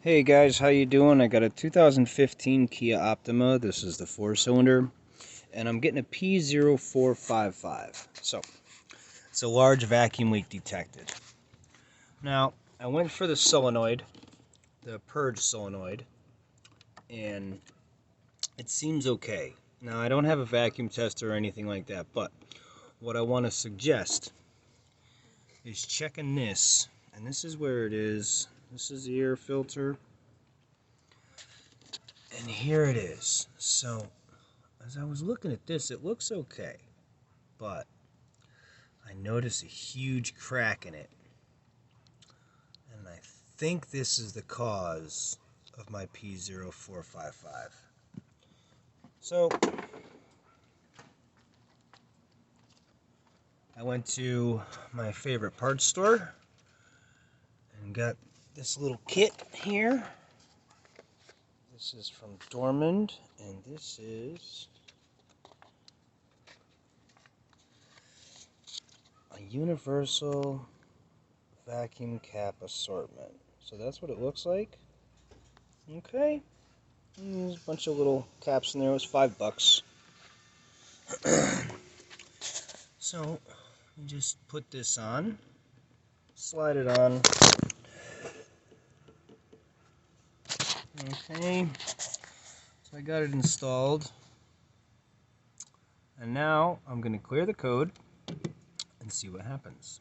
Hey guys, how you doing? I got a 2015 Kia Optima. This is the 4-cylinder, and I'm getting a p0455. So, it's a large vacuum leak detected. Now, I went for the solenoid, the purge solenoid, and it seems okay. Now, I don't have a vacuum tester or anything like that, but what I want to suggest is checking this, and this is where it is. This is the air filter. And here it is. So, as I was looking at this, it looks okay. But I notice a huge crack in it. And I think this is the cause of my p0455. So, I went to my favorite parts store and got this little kit here. This is from Dormond, and this is a universal vacuum cap assortment. So that's what it looks like. Okay. And there's a bunch of little caps in there. It was $5. So you just put this on, slide it on. Okay. So I got it installed. And now I'm going to clear the code and see what happens.